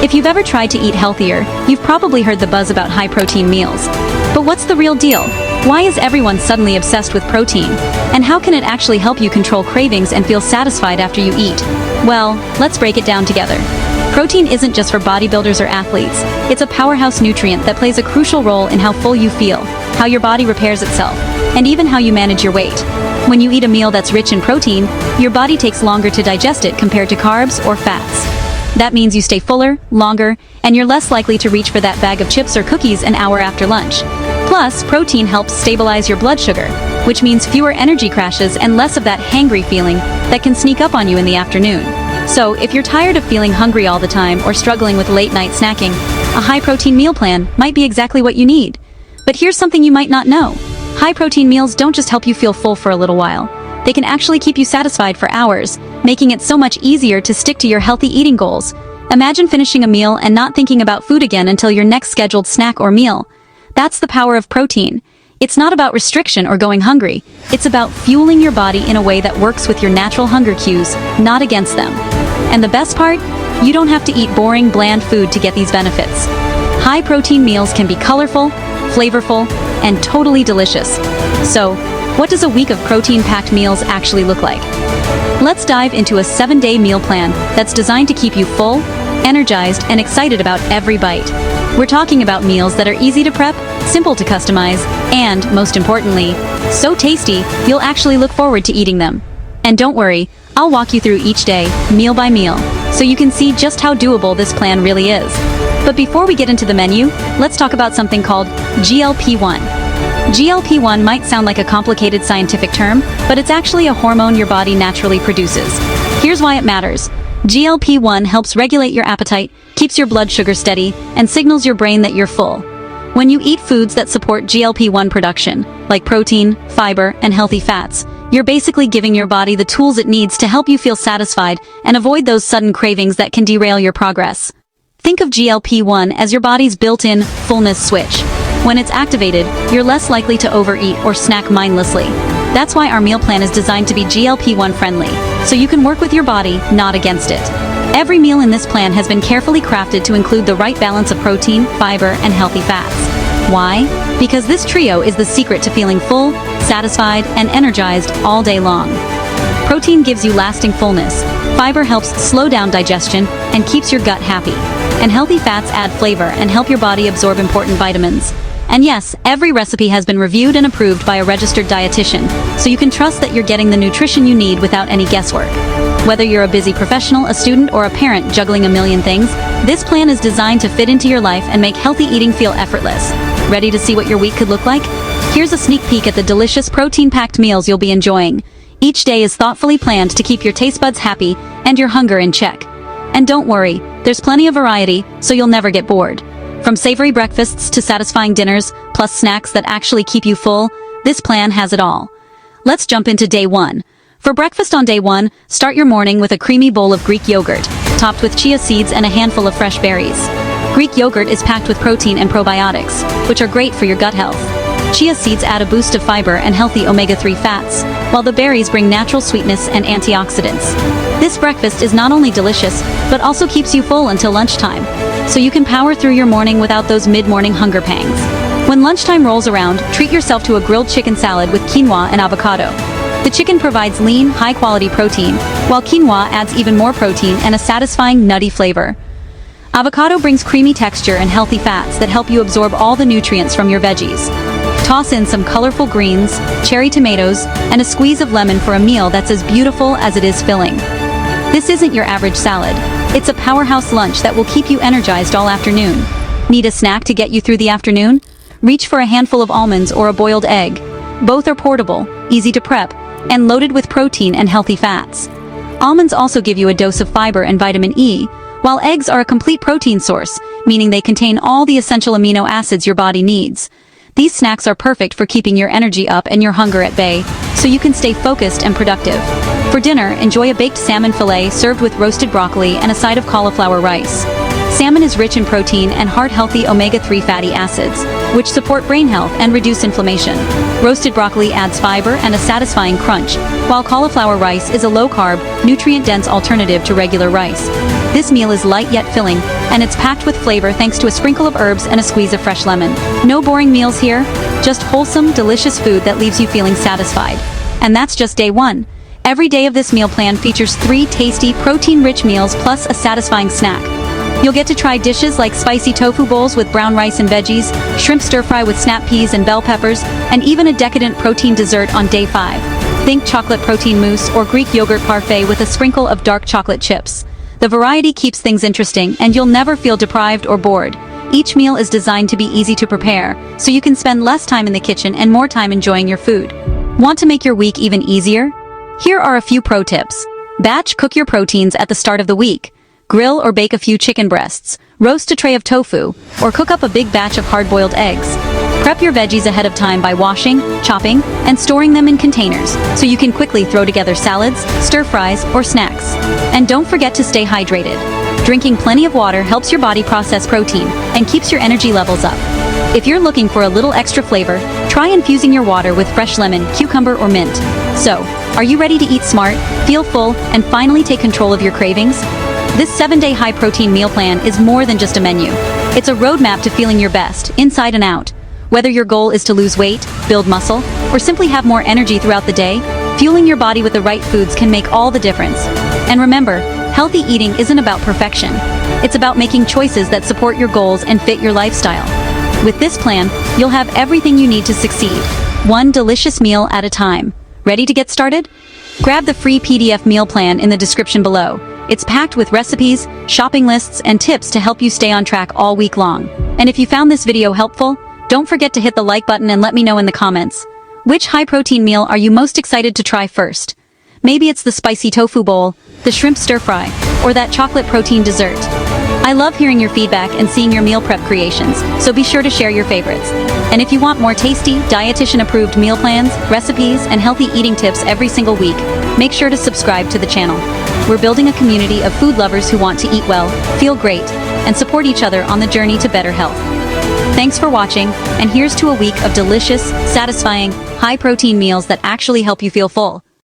If you've ever tried to eat healthier, you've probably heard the buzz about high-protein meals. But what's the real deal? Why is everyone suddenly obsessed with protein? And how can it actually help you control cravings and feel satisfied after you eat? Well, let's break it down together. Protein isn't just for bodybuilders or athletes. It's a powerhouse nutrient that plays a crucial role in how full you feel, how your body repairs itself, and even how you manage your weight. When you eat a meal that's rich in protein, your body takes longer to digest it compared to carbs or fats. That means you stay fuller, longer, and you're less likely to reach for that bag of chips or cookies an hour after lunch. Plus, protein helps stabilize your blood sugar, which means fewer energy crashes and less of that hangry feeling that can sneak up on you in the afternoon. So, if you're tired of feeling hungry all the time or struggling with late-night snacking, a high-protein meal plan might be exactly what you need. But here's something you might not know. High-protein meals don't just help you feel full for a little while. They can actually keep you satisfied for hours, making it so much easier to stick to your healthy eating goals. Imagine finishing a meal and not thinking about food again until your next scheduled snack or meal. That's the power of protein. It's not about restriction or going hungry. It's about fueling your body in a way that works with your natural hunger cues, not against them. And the best part? You don't have to eat boring, bland food to get these benefits. High-protein meals can be colorful, flavorful, and totally delicious. So, what does a week of protein-packed meals actually look like? Let's dive into a 7-day meal plan that's designed to keep you full, energized, and excited about every bite. We're talking about meals that are easy to prep, simple to customize, and, most importantly, so tasty, you'll actually look forward to eating them. And don't worry, I'll walk you through each day, meal by meal, so you can see just how doable this plan really is. But before we get into the menu, let's talk about something called GLP-1. GLP-1 might sound like a complicated scientific term, but it's actually a hormone your body naturally produces. Here's why it matters. GLP-1 helps regulate your appetite, keeps your blood sugar steady, and signals your brain that you're full. When you eat foods that support GLP-1 production, like protein, fiber, and healthy fats, you're basically giving your body the tools it needs to help you feel satisfied and avoid those sudden cravings that can derail your progress. Think of GLP-1 as your body's built-in fullness switch. When it's activated, you're less likely to overeat or snack mindlessly. That's why our meal plan is designed to be GLP-1 friendly, so you can work with your body, not against it. Every meal in this plan has been carefully crafted to include the right balance of protein, fiber, and healthy fats. Why? Because this trio is the secret to feeling full, satisfied, and energized all day long. Protein gives you lasting fullness, fiber helps slow down digestion and keeps your gut happy, and healthy fats add flavor and help your body absorb important vitamins. And yes, every recipe has been reviewed and approved by a registered dietitian, so you can trust that you're getting the nutrition you need without any guesswork. Whether you're a busy professional, a student, or a parent juggling a million things, this plan is designed to fit into your life and make healthy eating feel effortless. Ready to see what your week could look like? Here's a sneak peek at the delicious protein-packed meals you'll be enjoying. Each day is thoughtfully planned to keep your taste buds happy and your hunger in check. And don't worry, there's plenty of variety, so you'll never get bored. From savory breakfasts to satisfying dinners, plus snacks that actually keep you full, this plan has it all. Let's jump into day 1. For breakfast on day 1, start your morning with a creamy bowl of Greek yogurt, topped with chia seeds and a handful of fresh berries. Greek yogurt is packed with protein and probiotics, which are great for your gut health. Chia seeds add a boost of fiber and healthy omega-3 fats, while the berries bring natural sweetness and antioxidants. This breakfast is not only delicious, but also keeps you full until lunchtime, so you can power through your morning without those mid-morning hunger pangs. When lunchtime rolls around, treat yourself to a grilled chicken salad with quinoa and avocado. The chicken provides lean, high-quality protein, while quinoa adds even more protein and a satisfying, nutty flavor. Avocado brings creamy texture and healthy fats that help you absorb all the nutrients from your veggies. Toss in some colorful greens, cherry tomatoes, and a squeeze of lemon for a meal that's as beautiful as it is filling. This isn't your average salad. It's a powerhouse lunch that will keep you energized all afternoon. Need a snack to get you through the afternoon? Reach for a handful of almonds or a boiled egg. Both are portable, easy to prep, and loaded with protein and healthy fats. Almonds also give you a dose of fiber and vitamin E, while eggs are a complete protein source, meaning they contain all the essential amino acids your body needs. These snacks are perfect for keeping your energy up and your hunger at bay, so you can stay focused and productive. For dinner, enjoy a baked salmon fillet served with roasted broccoli and a side of cauliflower rice. Salmon is rich in protein and heart-healthy omega-3 fatty acids, which support brain health and reduce inflammation. Roasted broccoli adds fiber and a satisfying crunch, while cauliflower rice is a low-carb, nutrient-dense alternative to regular rice. This meal is light yet filling, and it's packed with flavor thanks to a sprinkle of herbs and a squeeze of fresh lemon. No boring meals here, just wholesome, delicious food that leaves you feeling satisfied. And that's just day 1. Every day of this meal plan features 3 tasty, protein-rich meals plus a satisfying snack. You'll get to try dishes like spicy tofu bowls with brown rice and veggies, shrimp stir-fry with snap peas and bell peppers, and even a decadent protein dessert on day 5. Think chocolate protein mousse or Greek yogurt parfait with a sprinkle of dark chocolate chips. The variety keeps things interesting, and you'll never feel deprived or bored. Each meal is designed to be easy to prepare, so you can spend less time in the kitchen and more time enjoying your food. Want to make your week even easier? Here are a few pro tips. Batch cook your proteins at the start of the week. Grill or bake a few chicken breasts, roast a tray of tofu, or cook up a big batch of hard-boiled eggs. Prep your veggies ahead of time by washing, chopping, and storing them in containers, so you can quickly throw together salads, stir-fries, or snacks. And don't forget to stay hydrated. Drinking plenty of water helps your body process protein and keeps your energy levels up. If you're looking for a little extra flavor, try infusing your water with fresh lemon, cucumber, or mint. So, are you ready to eat smart, feel full, and finally take control of your cravings? This 7-day high-protein meal plan is more than just a menu. It's a roadmap to feeling your best, inside and out. Whether your goal is to lose weight, build muscle, or simply have more energy throughout the day, fueling your body with the right foods can make all the difference. And remember, healthy eating isn't about perfection. It's about making choices that support your goals and fit your lifestyle. With this plan, you'll have everything you need to succeed, one delicious meal at a time. Ready to get started? Grab the free PDF meal plan in the description below. It's packed with recipes, shopping lists, and tips to help you stay on track all week long. And if you found this video helpful, don't forget to hit the like button and let me know in the comments. Which high-protein meal are you most excited to try first? Maybe it's the spicy tofu bowl, the shrimp stir-fry, or that chocolate protein dessert. I love hearing your feedback and seeing your meal prep creations, so be sure to share your favorites. And if you want more tasty, dietitian-approved meal plans, recipes, and healthy eating tips every single week, make sure to subscribe to the channel. We're building a community of food lovers who want to eat well, feel great, and support each other on the journey to better health. Thanks for watching, and here's to a week of delicious, satisfying, high-protein meals that actually help you feel full.